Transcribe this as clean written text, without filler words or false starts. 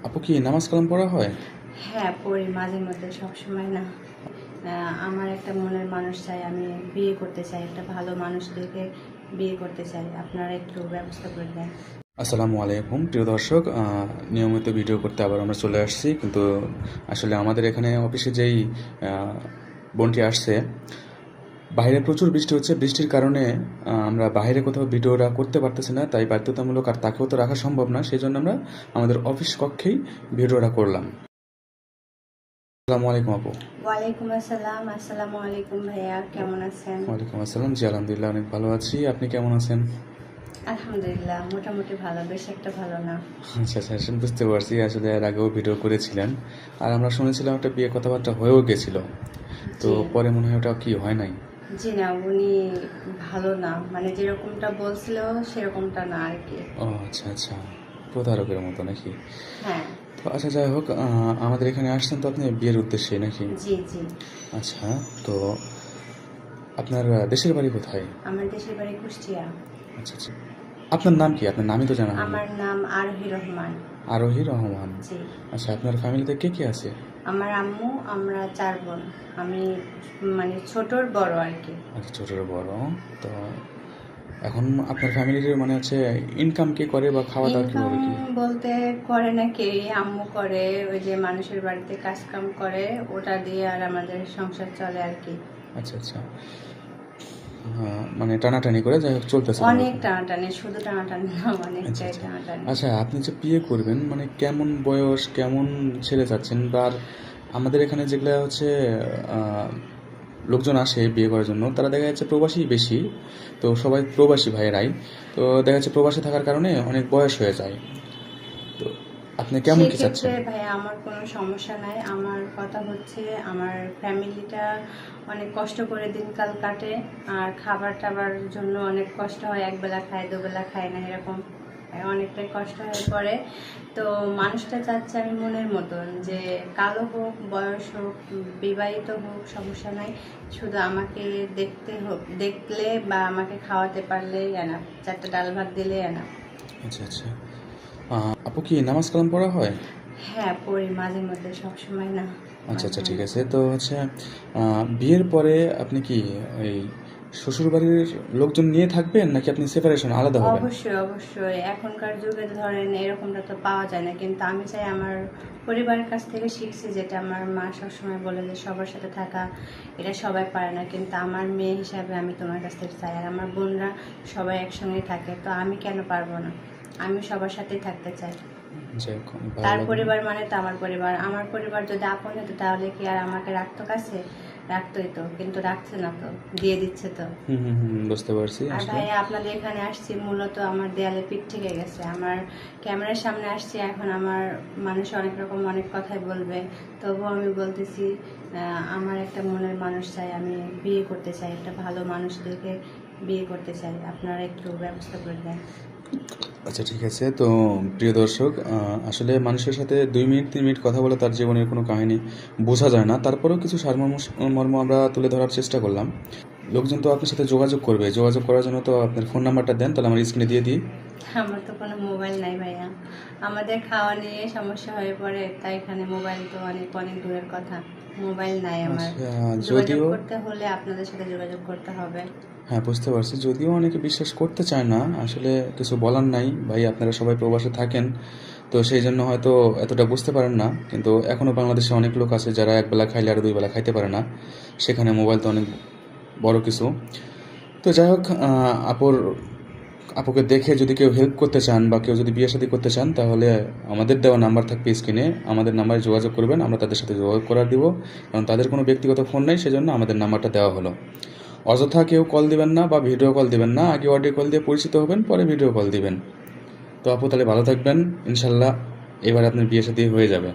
আপু কি নামাজ কালাম পড়া হয়? হ্যাঁ, পড়ি মাঝে মধ্যে, সবসময় না। আমার একটা মনের মানুষ চাই, আমি বিয়ে করতে চাই, একটা ভালো মানুষ দেখে বিয়ে করতে চাই। আপনারা একটু ব্যবস্থা করে দেন। আসসালামু আলাইকুম প্রিয় দর্শক, নিয়মিত ভিডিও করতে আবার আমরা চলে আসছি। কিন্তু আসলে আমাদের এখানে অফিসে যেই বোনটি আসছে, বাইরে প্রচুর বৃষ্টি হচ্ছে। বৃষ্টির কারণে আমরা বাইরে কোথাও ভিডিওটা করতে পারতেছি না, তাই বাধ্যতামূলক, আর তাকেও তো রাখা সম্ভব না, সেই জন্য আমরা আমাদের অফিস কক্ষেই ভিডিওটা করলাম। আসসালামু আলাইকুম আপু। ওয়ালাইকুম আসসালাম। আসসালামু আলাইকুম ভাইয়া, কেমন আছেন? ওয়ালাইকুম আসসালাম। জি আলহামদুলিল্লাহ অনেক ভালো আছি। আপনি কেমন আছেন? আলহামদুলিল্লাহ, মোটামুটি ভালো, বেশ একটা ভালো না। আচ্ছা আচ্ছা, বুঝতে পারছি। আসলে এর আগেও ভিডিও করেছিলেন, আর আমরা শুনেছিলাম একটা বিয়ে কথাবার্তা হয়েও গেছিল, তো জি পরে মনে হয় ওটা কি হয় নাই? জি না, উনি ভালো না, মানে যেরকমটা বলছিল সেরকমটা না আর কি। ও আচ্ছা আচ্ছা, প্রতারকের মতো নাকি? হ্যাঁ। তো আচ্ছা, যাই হোক, আমাদের এখানে আসছেন তো আপনি বিয়ের উদ্দেশ্যে নাকি? জি জি। আচ্ছা, তো আপনার দেশের বাড়ি কোথায়? আমার দেশের বাড়ি কুষ্টিয়া। আচ্ছা আচ্ছা, আপনার নাম কি? আপনার নামই তো জানা হয়নি। আমার নাম আরোহী রহমান। আরোহী রহমান। জি। আচ্ছা, আপনার ফ্যামিলিতে কে কে আছে? আমার আম্মু, আমরা 4 বোন। আমি মানে ছোটর বড় আর কি। আচ্ছা, ছোটর বড়। তো এখন আপনার ফ্যামিলির মানে হচ্ছে ইনকাম কে করে বা খাওয়া দাওয়া ইনকাম কিভাবে কি? বলতে করে না কে, আম্মু করে, ওই যে মানুষের বাড়িতে কাজকাম করে, ওটা দিয়ে আর আমাদের সংসার চলে আর কি। আচ্ছা আচ্ছা, মানে টানাটানি করে যাই হোক চলতেছে অনেক কোনোরকম। টানাটানি, শুধু টানাটানি না, আচ্ছা অনেকটাই আচ্ছা। টানাটানি। আচ্ছা, আপনি যে বিয়ে করবেন মানে কেমন বয়স, কেমন ছেলে চাচ্ছেন? বা আর আমাদের এখানে যেগুলা হচ্ছে আহ, লোকজন আসে বিয়ে করার জন্য, তারা দেখা যাচ্ছে প্রবাসী বেশি। তো সবাই প্রবাসী ভাইয়েরাই। তো দেখা যাচ্ছে প্রবাসী থাকার কারণে অনেক বয়স হয়ে যায়। তো আপনি কেমন কি সেক্ষেত্রে চাচ্ছেন? ভাইয়া আমার কোনো সমস্যা নাই। আমার কথা হচ্ছে, আমার ফ্যামিলিটা অনেক কষ্ট করে দিনকাল কাটে, আর খাবার টাবার জন্য অনেক কষ্ট হয়, একবেলা খায় দুবেলা খায় না এরকম, অনেকটাই কষ্ট হয়ে পড়ে। তো মানুষটা চাচ্ছে আমি মনের মতন, যে কালো হোক, বয়স হোক, বিবাহিত হোক, সমস্যা নাই, শুধু আমাকে দেখতে হোক, দেখলে বা আমাকে খাওয়াতে পারলেই এনা, 4টা ডাল ভাত দিলে এনা। আচ্ছা আচ্ছা, আপু কি নামাজ কালাম পড়া হয়? হ্যাঁ, পড়ি মাঝে মধ্যে, সবসময় না, আচ্ছা মাঝে আচ্ছা, ঠিক মধ্যে। আছে। তো হচ্ছে বিয়ের পরে আপনি কি এই শ্বশুরবাড়ির লোকজন নিয়ে থাকবেন নাকি আপনি সেপারেশন আলাদা হবেন? অবশ্যই অবশ্যই, এখনকার যুগে ধরেন এরকমটা তো পাওয়া যায় না, কিন্তু আমি চাই, আমার পরিবারের কাছ থেকে শিখছি যেটা, আমার মা সবসময় বলে যে সবার সাথে থাকা, এটা সবাই পারে না, কিন্তু আমার মেয়ে হিসাবে আমি তোমার কাছ থেকে চাই। আর আমার বোনরা সবাই একসঙ্গে থাকে, তো আমি কেন পারবো না? আমি সবার সাথেই থাকতে চাই। যাই হোক, অনেক ভালো তার লাগলো। পরিবার মানে তো আমার পরিবার, আমার পরিবার যদি আপন হতো তাহলে কি আর আমাকে রাখতো কাছে? রাখতোই তো, কিন্তু রাখছে না তো, দিয়ে দিচ্ছে তো। হুম হুম হুম, বুঝতে পারছি আর আসলে। ভাইয়া, আপনাদের এখানে আসছি মূলত আমার দেয়ালে পিঠ থেকে গেছে, আমার ক্যামেরার সামনে আসছি, এখন আমার মানুষ অনেক রকম অনেক কথাই বলবে, তবুও আমি বলতেছি, আমার একটা মনের মানুষ চাই, আমি বিয়ে করতে চাই, একটা ভালো মানুষ দেখে বিয়ে করতে চাই। আপনারা একটু ব্যবস্থা করে দেন। আচ্ছা ঠিক আছে। তো প্রিয় দর্শক, আসলে মানুষের সাথে 2 মিনিট 3 মিনিট কথা বলে তার জীবনের কোনো কাহিনী বোঝা যায় না, তারপরেও কিছু সারমর্ম মর্ম আমরা তুলে ধরার চেষ্টা করলাম। লোকজন তো আপনার সাথে যোগাযোগ করবে, যোগাযোগ করার জন্য তো আপনার ফোন নাম্বারটা দেন, তাহলে আমার স্ক্রিনে দিয়ে দিই। আমার তো কোনো মোবাইল নাই ভাইয়া, আমাদের খাওয়া নিয়ে সমস্যা হয়ে পড়ে, তাই এখানে মোবাইল তো অনেক অনেক দূরের কথা, মোবাইল নাই আমার। আচ্ছা, যোগাযোগ যদিও করতে হলে আপনাদের সাথে যোগাযোগ করতে হবে। হ্যাঁ বুঝতে পারছি, যদিও অনেকে বিশ্বাস করতে চায় না, আসলে কিছু বলার নাই ভাই, আপনারা সবাই প্রবাসে থাকেন, তো সেই জন্য হয়তো এতটা বুঝতে পারেন না। কিন্তু এখনও বাংলাদেশে অনেক লোক আছে যারা একবেলা খাইলে আর 2 বেলা খাইতে পারে না, সেখানে মোবাইল তো অনেক বড় কিছু। তো যাই হোক, আপুকে দেখে যদি কেউ হেল্প করতে চান বা কেউ যদি বিয়ে শাদী করতে চান, তাহলে আমাদের দেওয়া নাম্বার থাকবে স্ক্রিনে, আমাদের নাম্বারে যোগাযোগ করবেন, আমরা তাদের সাথে যোগাযোগ করার দিব। কারণ তাদের কোনো ব্যক্তিগত ফোন নেই, সেজন্য আমাদের নাম্বারটা দেওয়া হলো। অযথা কেউ কল দিবেন না বা ভিডিও কল দিবেন না, আগে অডিও কল দিয়ে পরিচিত হবেন, পরে ভিডিও কল দিবেন। তো আপু তাহলে ভালো থাকবেন, ইনশাল্লাহ এবার আপনার বিয়ে শাদী হয়ে যাবে।